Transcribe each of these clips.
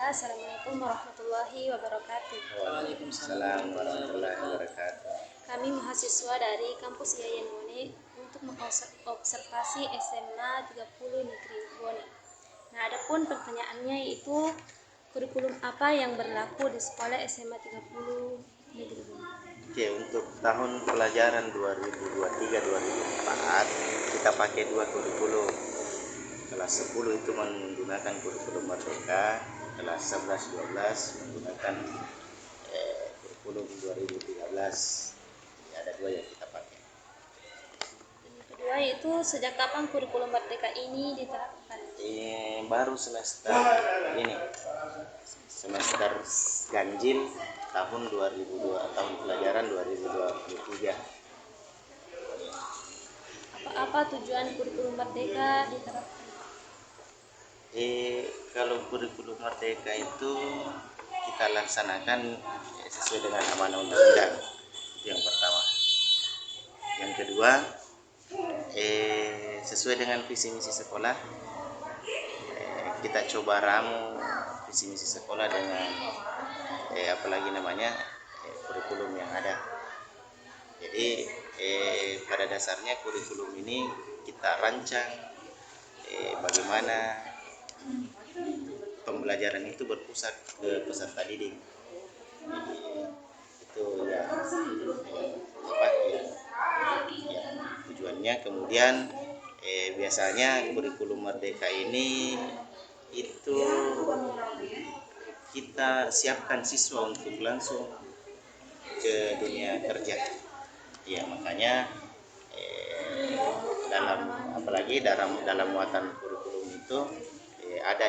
Assalamualaikum warahmatullahi wabarakatuh. Waalaikumsalam warahmatullahi wabarakatuh. Kami mahasiswa dari kampus Yayan Bone untuk mengobservasi SMA 30 Negeri Bone. Nah, adapun pertanyaannya yaitu kurikulum apa yang berlaku di sekolah SMA 30 Negeri Bone? Oke, untuk tahun pelajaran 2023-2024 kita pakai dua kurikulum. Kelas 10 itu menggunakan kurikulum Merdeka, kelas 11-12 menggunakan kurikulum 2013. Jadi ada dua yang kita pakai. Yang kedua yaitu sejak kapan kurikulum Merdeka ini diterapkan? Baru semester ini, semester ganjil tahun tahun pelajaran 2023. Apa tujuan kurikulum Merdeka diterapkan? Kalau kurikulum Merdeka itu kita laksanakan sesuai dengan amanah undang-undang, itu yang pertama. Yang kedua, sesuai dengan visi misi sekolah, kita coba ramu visi misi sekolah dengan kurikulum yang ada. Jadi pada dasarnya kurikulum ini kita rancang bagaimana pembelajaran itu berpusat ke peserta didik. Jadi itu ya tujuannya. Kemudian biasanya kurikulum Merdeka ini itu kita siapkan siswa untuk langsung ke dunia kerja. Ya, makanya dalam muatan kurikulum itu ada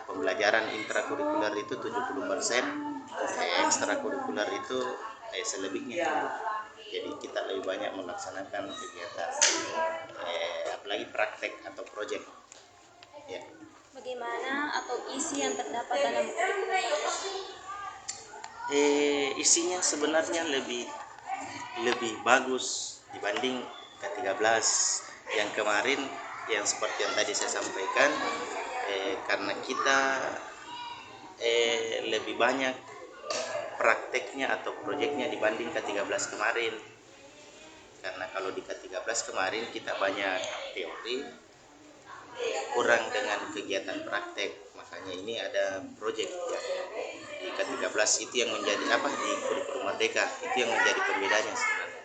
pembelajaran intrakurikuler itu 70%, ekstrakurikuler itu selebihnya. Jadi kita lebih banyak melaksanakan kegiatan apalagi praktek atau proyek. Ya. Bagaimana atau isi yang terdapat dalam kurikulum Merdeka? Isinya sebenarnya lebih bagus dibanding ke-13 yang kemarin, yang seperti yang tadi saya sampaikan, karena kita lebih banyak prakteknya atau proyeknya dibanding ke-13 kemarin. Karena kalau di ke-13 kemarin kita banyak teori, kurang dengan kegiatan praktek, makanya ini ada proyek ya. Di ke-13 itu yang menjadi di kurikulum Merdeka itu yang menjadi pembedanya sebenarnya.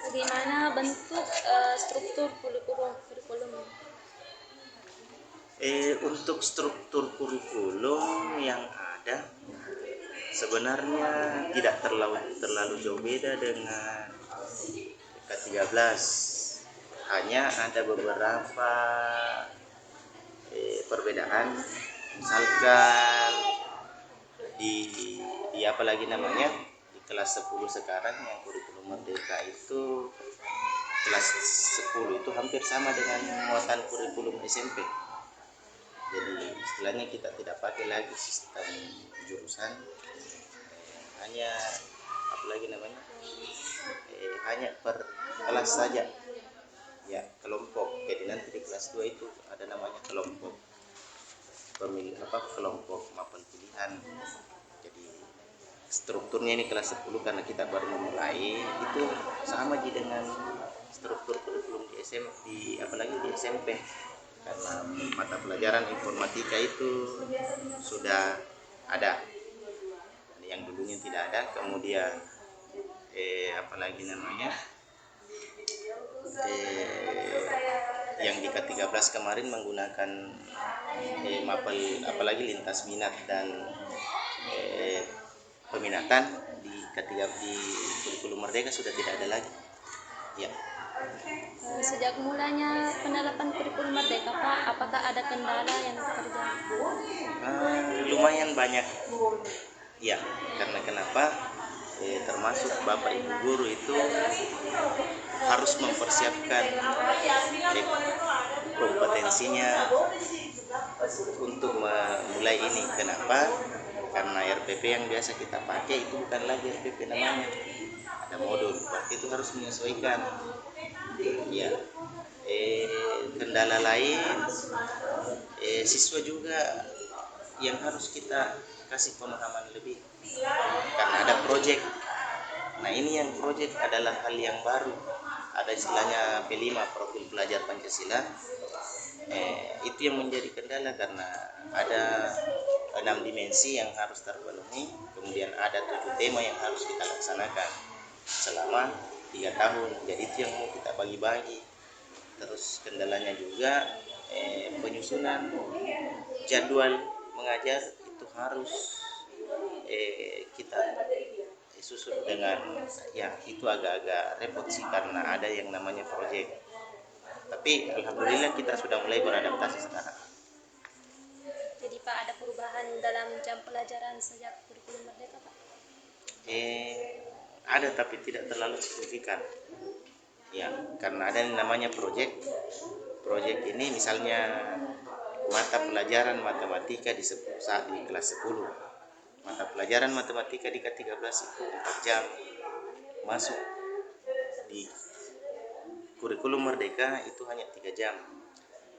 Bagaimana bentuk struktur kurikulum? Untuk struktur kurikulum yang ada sebenarnya tidak terlalu jauh beda dengan ke-13. Hanya ada beberapa perbedaan. Misalkan di kelas 10 sekarang yang kurikulum Merdeka itu kelas 10 itu hampir sama dengan muatan kurikulum SMP. Jadi istilahnya kita tidak pakai lagi sistem jurusan, hanya hanya per kelas saja ya, kelompok. Jadi nanti di kelas 2 itu ada namanya kelompok kelompok maupun pilihan. Jadi strukturnya ini kelas 10 karena kita baru memulai, itu sama dengan struktur kurikulum di SMP, di SMP. Karena mata pelajaran informatika itu sudah ada, yang dulunya tidak ada. Kemudian yang di ke-13 kemarin menggunakan lintas minat dan peminatan. Di kurikulum Merdeka sudah tidak ada lagi ya. Sejak mulanya penerapan kurikulum Merdeka, Pak, apakah ada kendala yang terjadi? Lumayan banyak ya. Karena kenapa? Termasuk Bapak Ibu guru itu harus mempersiapkan kompetensinya untuk memulai ini. Kenapa? Karena RPP yang biasa kita pakai itu bukan lagi RPP namanya, ada modul, berarti itu harus menyesuaikan ya. Kendala lain siswa juga yang harus kita kasih pemahaman lebih karena ada proyek. Nah ini yang proyek adalah hal yang baru, ada istilahnya P5 profil pelajar Pancasila. Itu yang menjadi kendala karena ada 6 dimensi yang harus terpenuhi, kemudian ada 7 tema yang harus kita laksanakan selama 3 tahun. Jadi itu yang mau kita bagi-bagi. Terus kendalanya juga penyusunan jadwal mengajar itu harus kita susun dengan ya itu agak-agak repot sih karena ada yang namanya proyek. Tapi alhamdulillah kita sudah mulai beradaptasi sekarang. Jadi Pak, ada perubahan dalam jam pelajaran sejak kurikulum merdeka Pak? Ada tapi tidak terlalu signifikan. Ya, karena ada yang namanya proyek. Proyek ini misalnya mata pelajaran matematika di kelas 10. Mata pelajaran matematika di K13 itu 4 jam. Masuk di kurikulum merdeka itu hanya 3 jam.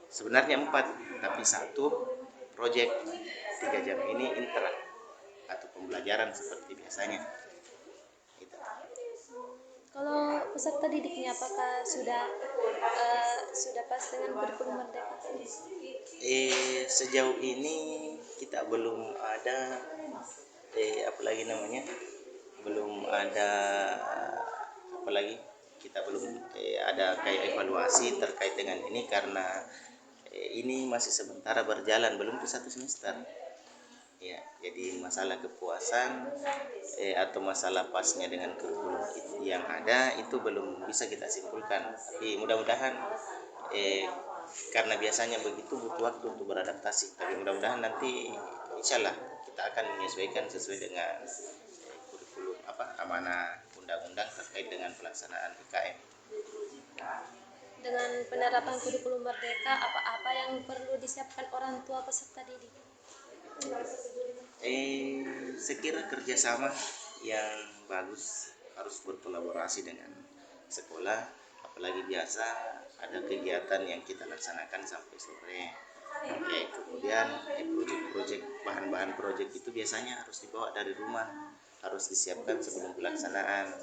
Sebenarnya 4, tapi satu proyek 3 jam ini intra atau pembelajaran seperti biasanya. Gitu. Kalau peserta didiknya apakah sudah pas dengan kurikulum merdeka? Sejauh ini kita belum ada apalagi namanya belum ada apalagi kita belum ada kayak evaluasi terkait dengan ini karena ini masih sementara berjalan, belum ke 1 semester ya. Jadi masalah kepuasan atau masalah pasnya dengan kurikulum yang ada itu belum bisa kita simpulkan, tapi mudah-mudahan karena biasanya begitu butuh waktu untuk beradaptasi, tapi mudah-mudahan nanti insyaallah kita akan menyesuaikan sesuai dengan kurikulum amanah undang-undang terkait dengan pelaksanaan PKM. Dengan penerapan kurikulum merdeka, apa-apa yang perlu disiapkan orang tua peserta didik? Sekira kerjasama yang bagus, harus berkolaborasi dengan sekolah, apalagi biasa ada kegiatan yang kita laksanakan sampai sore. Kemudian proyek bahan-bahan proyek itu biasanya harus dibawa dari rumah, harus disiapkan sebelum pelaksanaan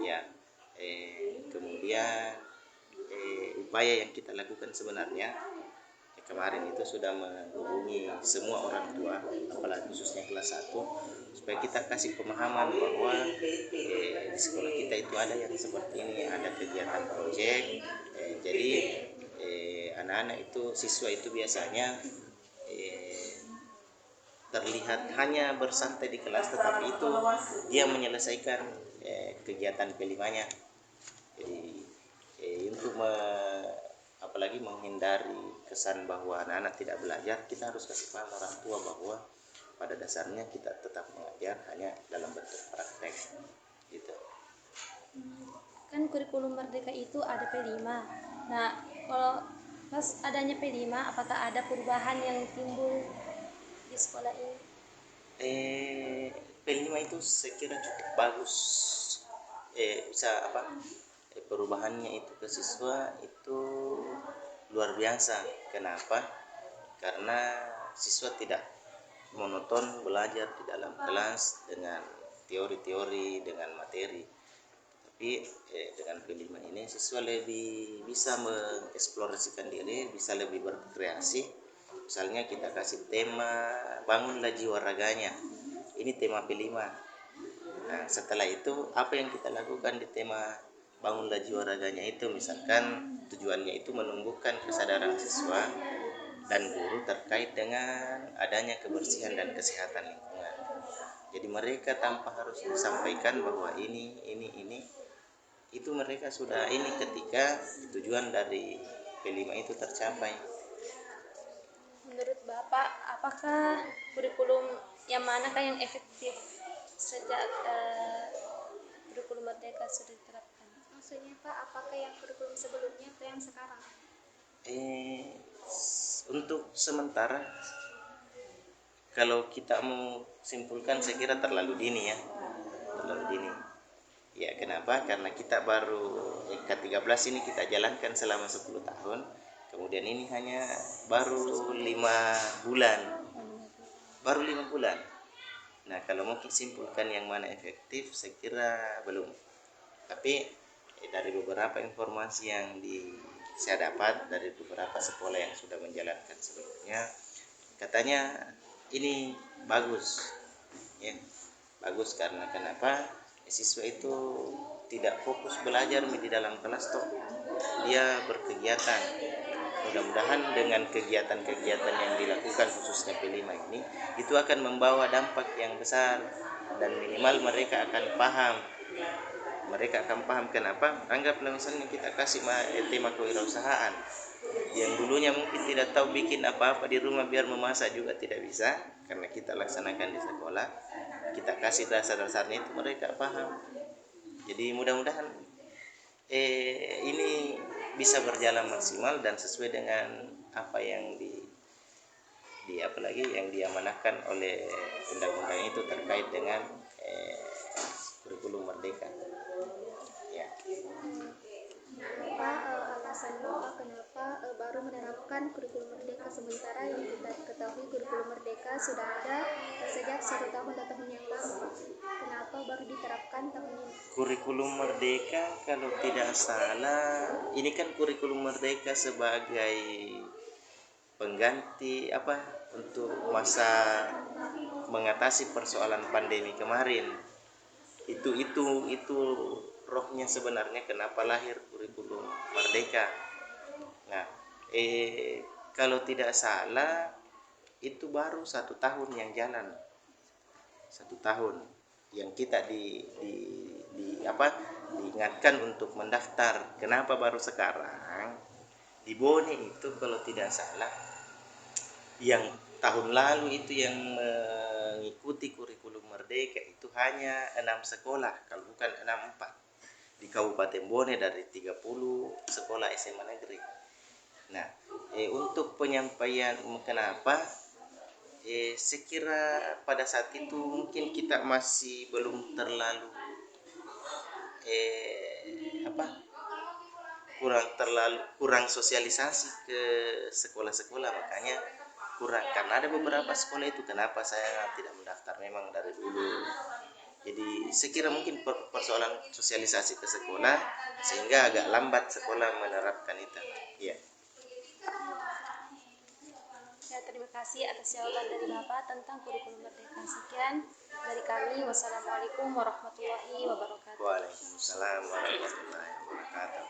ya. Kemudian upaya yang kita lakukan sebenarnya kemarin itu sudah menghubungi semua orang tua, apalagi khususnya kelas 1, supaya kita kasih pemahaman bahwa di sekolah kita itu ada yang seperti ini, ada kegiatan proyek. Jadi anak-anak itu, siswa itu biasanya terlihat hanya bersantai di kelas, tetapi itu dia menyelesaikan kegiatan kelimanya. Jadi untuk apalagi menghindari kesan bahwa anak-anak tidak belajar, kita harus kasih paham orang tua bahwa pada dasarnya kita tetap mengajar hanya dalam bentuk praktek gitu. Kan kurikulum merdeka itu ada P5. Nah, kalau pas adanya P5, apakah ada perubahan yang timbul di sekolah ini? P5 itu saya kira cukup bagus. Bisa perubahannya itu ke siswa itu luar biasa. Kenapa? Karena siswa tidak monoton belajar di dalam kelas dengan teori-teori, dengan materi. Tapi dengan P5 ini siswa lebih bisa mengeksplorasikan diri, bisa lebih berkreasi. Misalnya kita kasih tema bangunlah jiwa raganya. Ini tema P5. Nah, setelah itu apa yang kita lakukan di tema bangunlah jiwa raganya itu, misalkan tujuannya itu menumbuhkan kesadaran siswa dan guru terkait dengan adanya kebersihan dan kesehatan lingkungan. Jadi mereka tanpa harus disampaikan bahwa ini itu mereka sudah ini ketika tujuan dari P5 itu tercapai. Menurut Bapak, apakah kurikulum yang manakah yang efektif sejak kurikulum merdeka sudah diterapkan? Maksudnya Pak, apakah yang kurikulum sebelumnya atau yang sekarang? Untuk sementara kalau kita mau simpulkan saya kira terlalu dini ya. Terlalu dini. Ya kenapa? Karena kita baru K13 ini kita jalankan selama 10 tahun. Kemudian ini hanya baru 5 bulan, baru 5 bulan. Nah, kalau mau simpulkan yang mana efektif, saya kira belum. Tapi dari beberapa informasi yang saya dapat dari beberapa sekolah yang sudah menjalankan sebelumnya, katanya ini bagus, ya. Bagus karena kenapa? Siswa itu tidak fokus belajar di dalam kelas toh, dia berkegiatan. Mudah-mudahan dengan kegiatan-kegiatan yang dilakukan khususnya P5 ini itu akan membawa dampak yang besar, dan minimal mereka akan paham. Mereka akan paham kenapa. Anggaplah misalnya kita kasih tema kewirausahaan, yang dulunya mungkin tidak tahu bikin apa-apa di rumah, biar memasak juga tidak bisa karena kita laksanakan di sekolah, kita kasih dasar-dasarnya, itu mereka paham. Jadi mudah-mudahan ini bisa berjalan maksimal dan sesuai dengan apa yang apalagi yang diamanahkan oleh undang-undang itu terkait dengan kurikulum merdeka. Ya. Apa alasan Bapak kenapa baru menerapkan kurikulum merdeka, sementara yang kita ketahui kurikulum merdeka sudah ada sejak 1 tahun atau tahun yang lalu. Kenapa baru diterapkan tahun ini? Kurikulum merdeka kalau tidak salah, ini kan kurikulum merdeka sebagai pengganti untuk masa mengatasi persoalan pandemi kemarin. Itu rohnya sebenarnya kenapa lahir kurikulum merdeka. Nah, kalau tidak salah itu baru 1 tahun yang jalan, 1 tahun yang kita diingatkan untuk mendaftar. Kenapa baru sekarang? Di Bone itu kalau tidak salah yang tahun lalu itu yang mengikuti kurikulum merdeka itu hanya 6 sekolah, kalau bukan 4 di Kabupaten Bone dari 30 sekolah SMA negeri. Nah, untuk penyampaian kenapa, sekira pada saat itu mungkin kita masih belum terlalu kurang sosialisasi ke sekolah-sekolah, makanya kurang. Karena ada beberapa sekolah itu kenapa saya tidak mendaftar memang dari dulu. Jadi sekira mungkin persoalan sosialisasi ke sekolah sehingga agak lambat sekolah menerapkan itu. Ya. Ya, terima kasih atas jawaban dari Bapak tentang kurikulum merdeka. Sekian dari kami. Wassalamualaikum warahmatullahi wabarakatuh. Waalaikumsalam warahmatullahi wabarakatuh.